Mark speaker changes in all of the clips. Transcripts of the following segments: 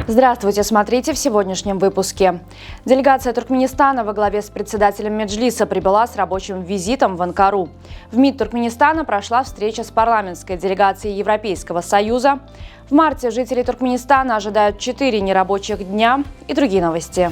Speaker 1: Здравствуйте, смотрите в сегодняшнем выпуске. Делегация Туркменистана во главе с председателем Меджлиса прибыла с рабочим визитом в Анкару. В МИД Туркменистана прошла встреча с парламентской делегацией Европейского Союза. В марте жители Туркменистана ожидают 4 нерабочих дня и другие новости.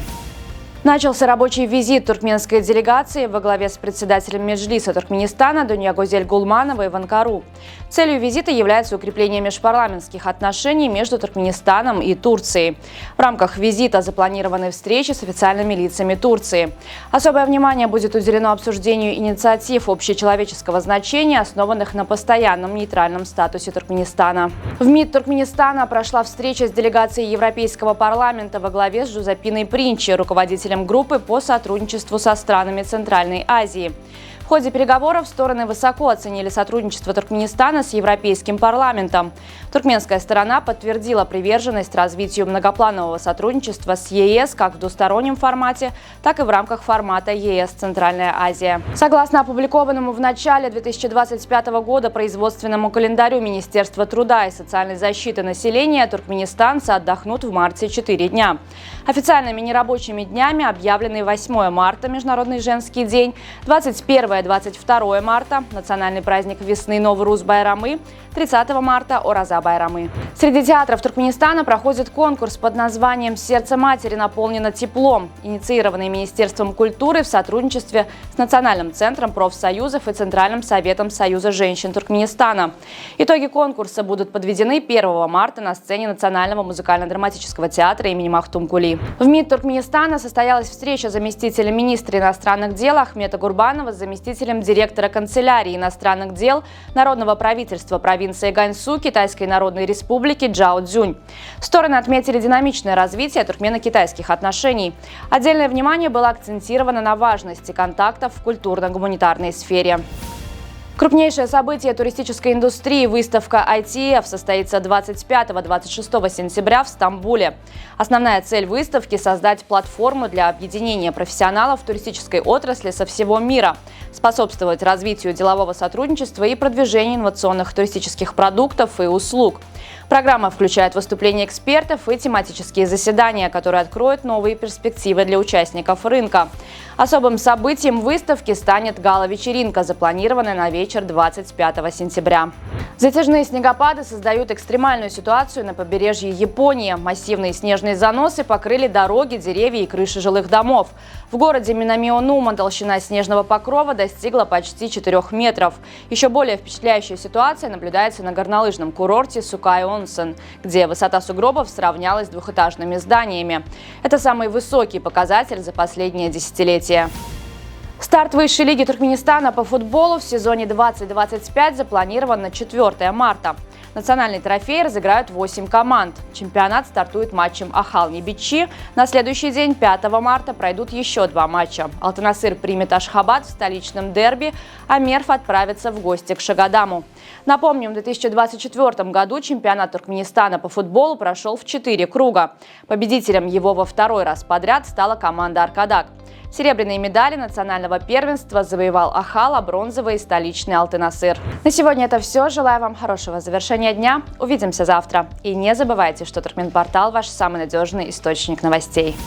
Speaker 1: Начался рабочий визит туркменской делегации во главе с председателем Меджлиса Туркменистана Дуньягозель Гулмановой в Анкару. Целью визита является укрепление межпарламентских отношений между Туркменистаном и Турцией. В рамках визита запланированы встречи с официальными лицами Турции. Особое внимание будет уделено обсуждению инициатив общечеловеческого значения, основанных на постоянном нейтральном статусе Туркменистана. В МИД Туркменистана прошла встреча с делегацией Европейского парламента во главе с Жозепиной Принчи, руководителем группы по сотрудничеству со странами Центральной Азии. В ходе переговоров стороны высоко оценили сотрудничество Туркменистана с Европейским парламентом. Туркменская сторона подтвердила приверженность развитию многопланового сотрудничества с ЕС как в двустороннем формате, так и в рамках формата ЕС Центральная Азия. Согласно опубликованному в начале 2025 года производственному календарю Министерства труда и социальной защиты населения, туркменистанцы отдохнут в марте 4 дня. Официальными нерабочими днями объявлены 8 марта – Международный женский день, 21-22 марта – национальный праздник весны Новруз Байрамы, 30 марта – Ораза Байрамы. Среди театров Туркменистана проходит конкурс под названием «Сердце матери наполнено теплом», инициированный Министерством культуры в сотрудничестве с Национальным центром профсоюзов и Центральным советом Союза женщин Туркменистана. Итоги конкурса будут подведены 1 марта на сцене Национального музыкально-драматического театра имени Махтумкули. В МИД Туркменистана состоялась встреча заместителя министра иностранных дел Ахмета Гурбанова с заместителем директора канцелярии иностранных дел Народного правительства провинции Ганьсу Китайской Народной Республики Чжао Цзюнь. Стороны отметили динамичное развитие туркмено-китайских отношений. Отдельное внимание было акцентировано на важности контактов в культурно-гуманитарной сфере. Крупнейшее событие туристической индустрии – выставка ITF состоится 25-26 сентября в Стамбуле. Основная цель выставки – создать платформу для объединения профессионалов туристической отрасли со всего мира, способствовать развитию делового сотрудничества и продвижению инновационных туристических продуктов и услуг. Программа включает выступления экспертов и тематические заседания, которые откроют новые перспективы для участников рынка. Особым событием выставки станет гала-вечеринка, запланированная на вечер 25 сентября. Затяжные снегопады создают экстремальную ситуацию на побережье Японии. Массивные снежные заносы покрыли дороги, деревья и крыши жилых домов. В городе Минамио-Нума толщина снежного покрова достигла почти 4 метров. Еще более впечатляющая ситуация наблюдается на горнолыжном курорте Сукай-Онсен, где высота сугробов сравнялась с двухэтажными зданиями. Это самый высокий показатель за последнее десятилетие. Старт высшей лиги Туркменистана по футболу в сезоне 2025 запланирован на 4 марта. Национальный трофей разыграют 8 команд. Чемпионат стартует матчем Ахал-Небичи. На следующий день, 5 марта, пройдут еще 2 матча. Алты-Насыр примет Ашхабад в столичном дерби, а Мерв отправится в гости к Шагадаму. Напомним, в 2024 году чемпионат Туркменистана по футболу прошел в 4 круга. Победителем его во 2-й раз подряд стала команда «Аркадак». Серебряные медали национального первенства завоевал Ахал, а бронзовые – столичный Алты-Насыр. На сегодня это все. Желаю вам хорошего завершения дня. Увидимся завтра. И не забывайте, что Туркменпортал – ваш самый надежный источник новостей.